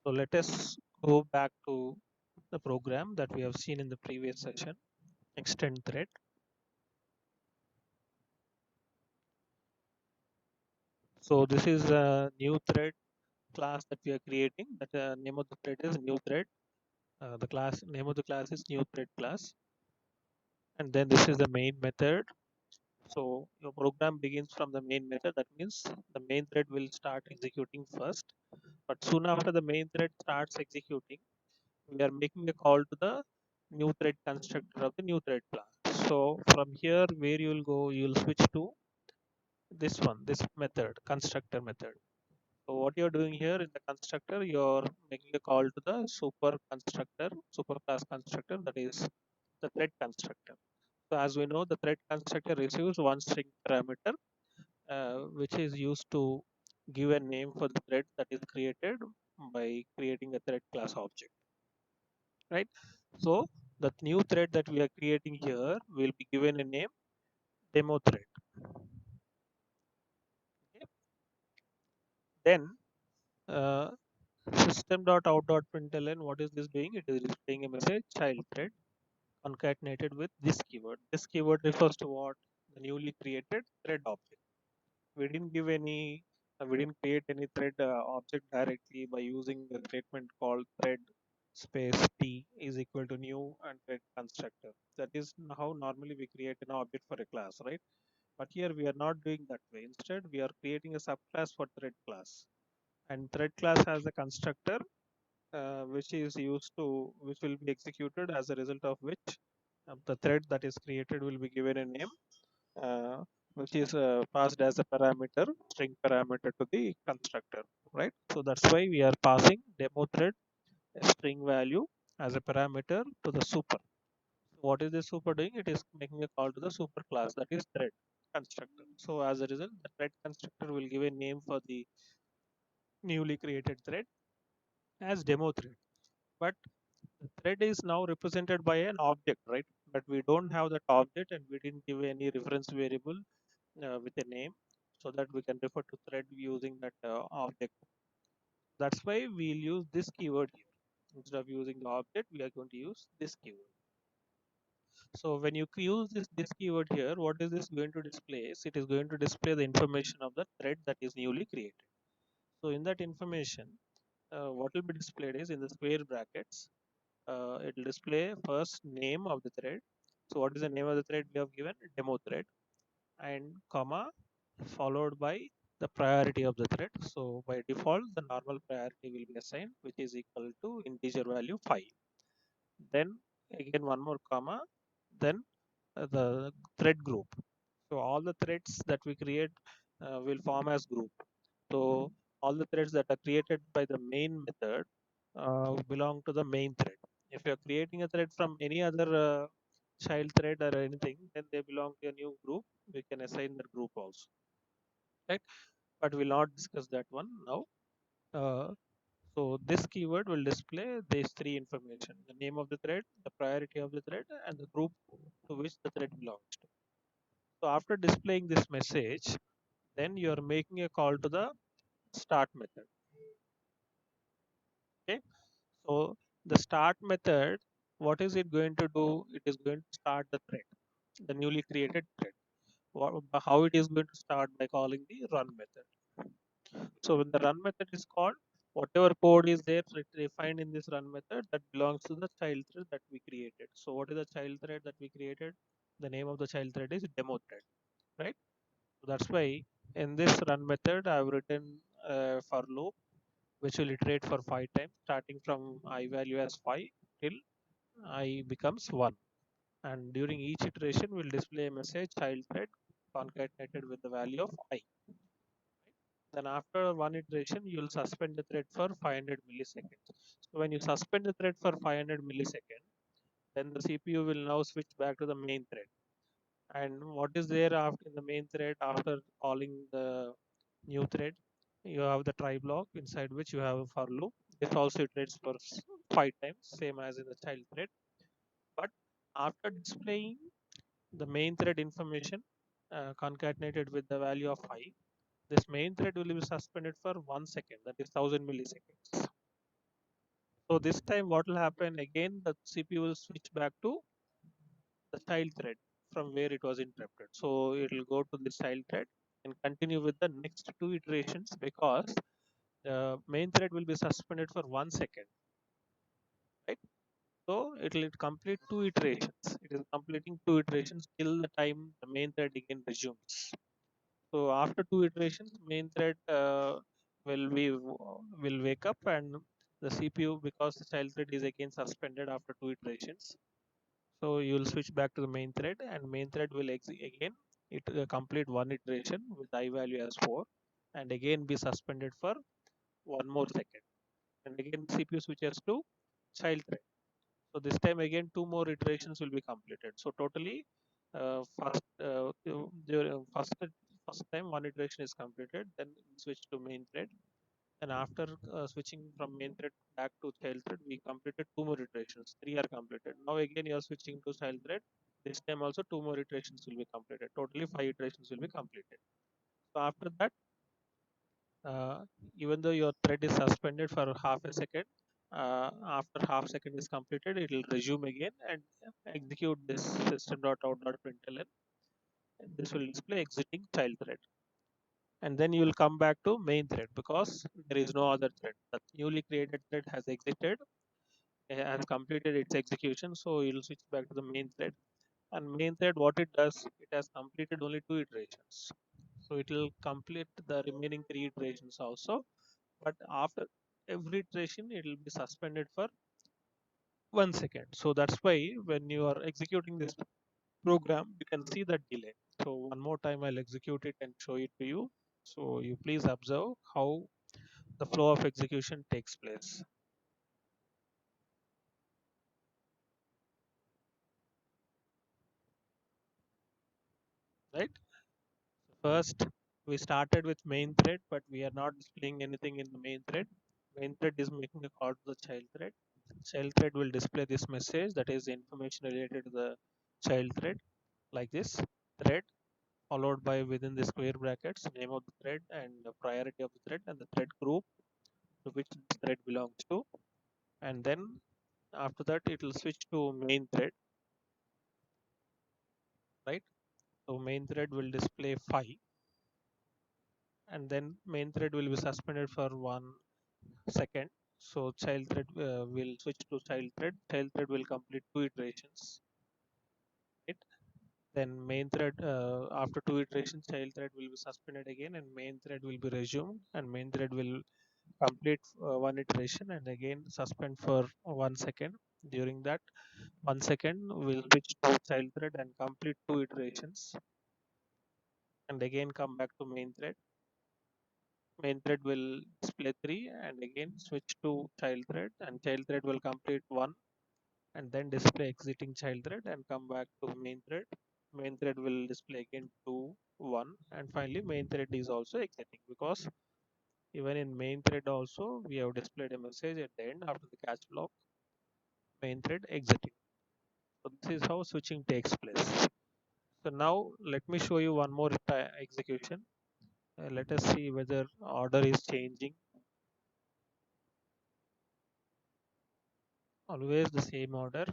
So let us go back to the program that we have seen in the previous session, extend thread. So this is a new thread class that we are creating. That name of the thread is new thread. The class name of the class is new thread class. And then this is the main method. So your program begins from the main method. That means the main thread will start executing first. But soon after the main thread starts executing, we are making a call to the new thread constructor of the new thread class. So from here, where you will go, you will switch to this one, this method, constructor method. So what you're doing here in the constructor, you're making a call to the super constructor, super class constructor, that is the thread constructor. So as we know, the thread constructor receives one string parameter, which is used to give a name for the thread that is created by creating a thread class object, right? So the new thread that we are creating here will be given a name demo thread. Okay? Then uh, system.out.println, what is this doing? It is displaying a message child thread concatenated with this keyword. This keyword refers to what? The newly created thread object. We didn't give any, we didn't create any thread object directly by using the statement called thread space t is equal to new and thread constructor. That is how normally we create an object for a class, right? But here we are not doing that way. Instead, we are creating a subclass for thread class, and thread class has a constructor which is used to, which will be executed, as a result of which the thread that is created will be given a name, uh, which is passed as a parameter, string parameter to the constructor, right? So that's why we are passing demo thread a string value as a parameter to the super. So what is the super doing? It is making a call to the super class, that is thread constructor. So as a result, the thread constructor will give a name for the newly created thread as demo thread. But the thread is now represented by an object, right? But we don't have that object, and we didn't give any reference variable with a name, so that we can refer to thread using that object. That's why we'll use this keyword here. Instead of using the object, we are going to use this keyword. So when you use this keyword here, what is this going to display? It is going to display the information of the thread that is newly created. So in that information, what will be displayed is in the square brackets, it will display first name of the thread. So what is the name of the thread we have given? Demo thread, and comma followed by the priority of the thread. So by default, the normal priority will be assigned, which is equal to integer value 5. Then again one more comma, then the thread group. So all the threads that we create will form as group. So all the threads that are created by the main method belong to the main thread. If you are creating a thread from any other child thread or anything, then they belong to a new group. We can assign that group also, right? But we'll not discuss that one now. Uh, so this keyword will display these three information: the name of the thread, the priority of the thread, and the group to which the thread belongs to. So after displaying this message, then you are making a call to the start method. Okay. So the start method, what is it going to do? It is going to start the thread, the newly created thread. How it is going to start? By calling the run method. So when the run method is called, whatever code is there defined in this run method, that belongs to the child thread that we created. So what is the child thread that we created? The name of the child thread is demo thread, right? So that's why in this run method, I've written for loop which will iterate for 5 times, starting from I value as 5 till I becomes 1. And during each iteration, we'll display a message child thread concatenated with the value of I. Then after one iteration, you'll suspend the thread for 500 milliseconds. So when you suspend the thread for 500 milliseconds, then the CPU will now switch back to the main thread. And what is there after in the main thread after calling the new thread? You have the try block inside which you have a for loop. This also iterates for 5 times, same as in the child thread. But after displaying the main thread information concatenated with the value of I, this main thread will be suspended for 1 second, that is 1000 milliseconds. So this time what will happen again, the CPU will switch back to the child thread from where it was interrupted. So it will go to this child thread and continue with the next two iterations, because the main thread will be suspended for 1 second, right? So it will complete two iterations. It is completing two iterations till the time the main thread again resumes. So after two iterations, main thread will wake up, and the CPU, because the child thread is again suspended after two iterations. So you will switch back to the main thread, and main thread will again it complete one iteration with I value as 4, and again be suspended for 1 more second, and again CPU switches to child thread. So this time again two more iterations will be completed. So totally, first time one iteration is completed, then switch to main thread, and after switching from main thread back to child thread, we completed two more iterations. Three are completed. Now again you are switching to child thread. This time also two more iterations will be completed. Totally five iterations will be completed. So after that, uh, even though your thread is suspended for half a second, after half second is completed, it will resume again and execute this system.out.println. This will display exiting child thread, and then you will come back to main thread because there is no other thread. The newly created thread has exited, has completed its execution, so you will switch back to the main thread. And main thread, what it does, it has completed only two iterations, so it will complete the remaining three iterations also, but after every iteration it will be suspended for 1 second. So that's why when you are executing this program, you can see the delay. So one more time I'll execute it and show it to you, so you please observe how the flow of execution takes place, right? First, we started with main thread, but we are not displaying anything in the main thread. Main thread is making a call to the child thread. Child thread will display this message, that is information related to the child thread, like this: thread followed by, within the square brackets, name of the thread and the priority of the thread and the thread group to which the thread belongs to. And then after that, it will switch to main thread, right? So main thread will display 5, and then main thread will be suspended for 1 second. So child thread will switch to child thread. Child thread will complete two iterations, right? Then main thread, after two iterations, child thread will be suspended again, and main thread will be resumed, and main thread will complete one iteration and again suspend for 1 second. During that 1 second, we'll switch to child thread and complete two iterations, and again come back to main thread. Main thread will display 3 and again switch to child thread, and child thread will complete 1 and then display exiting child thread and come back to main thread. Main thread will display again 2, 1, and finally main thread is also exiting, because even in main thread also we have displayed a message at the end after the catch block: main thread exiting. So this is how switching takes place. So now let me show you one more execution. Let us see whether order is changing. Always the same order.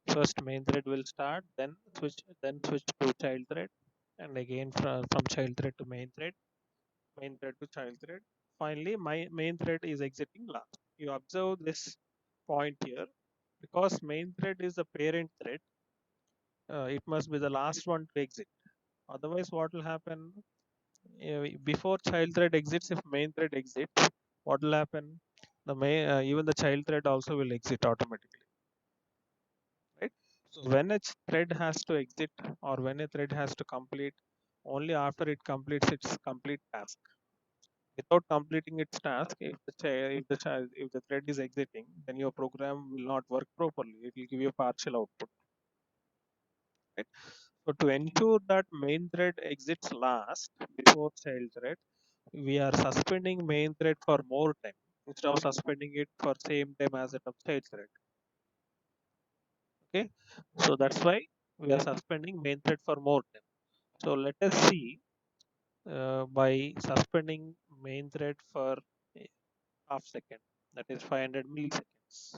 First main thread will start, then switch to child thread, and again from child thread to main thread to child thread. Finally, my main thread is exiting last. You observe this point here, because main thread is the parent thread. It must be the last one to exit. Otherwise, what will happen, before child thread exits? If main thread exits, what will happen? The main even the child thread also will exit automatically, right? So when a thread has to exit, or when a thread has to complete, only after it completes its complete task. Without completing its task, if the thread is exiting, then your program will not work properly. It will give you partial output. Right? So to ensure that main thread exits last before child thread, we are suspending main thread for more time instead of suspending it for same time as that of child thread. Okay, so that's why we are suspending main thread for more time. So let us see, by suspending main thread for a half second, that is 500 milliseconds. minutes.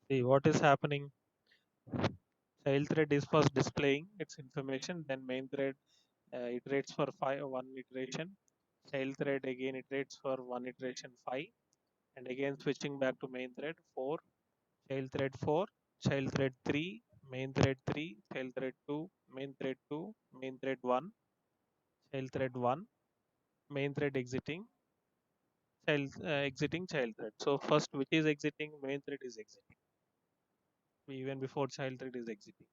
See what is happening. Child thread is first displaying its information, then main thread iterates for one iteration. Child thread again iterates for one iteration 5, and again switching back to main thread 4, child thread 4, child thread 3, main thread 3, child thread 2, main thread 2, main thread 1, child thread 1, main thread exiting child thread. So first which is exiting, main thread is exiting even before child thread is exiting,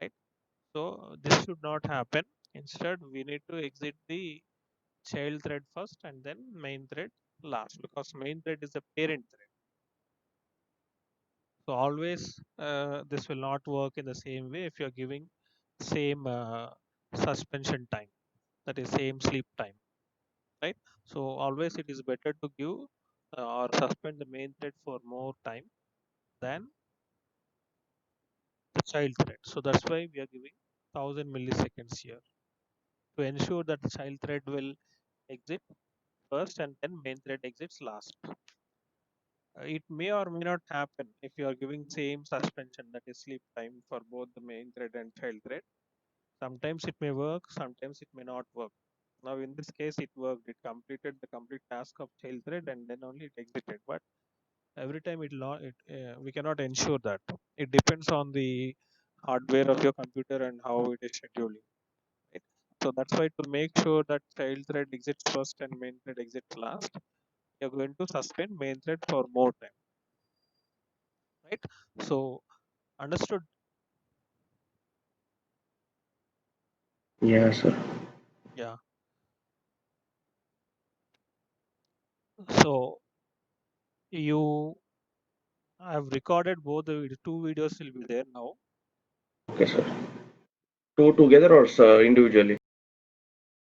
right? So this should not happen. Instead, we need to exit the child thread first and then main thread last, because main thread is the parent thread. So always this will not work in the same way if you are giving same suspension time, that is same sleep time, right? So always it is better to give or suspend the main thread for more time than the child thread. So that's why we are giving 1000 milliseconds here to ensure that the child thread will exit first and then main thread exits last. It may or may not happen if you are giving same suspension, that is sleep time, for both the main thread and child thread. Sometimes it may work, sometimes it may not work. Now in this case it worked. It completed the complete task of child thread and then only it exited. But every time we cannot ensure that. It depends on the hardware of your computer and how it is scheduling. Right? So that's why, to make sure that child thread exits first and main thread exits last, you're going to suspend main thread for more time. Right? So understood. Yeah, sir. Yeah. So you have recorded both the two videos will be there now. Okay, sir. Two together or individually?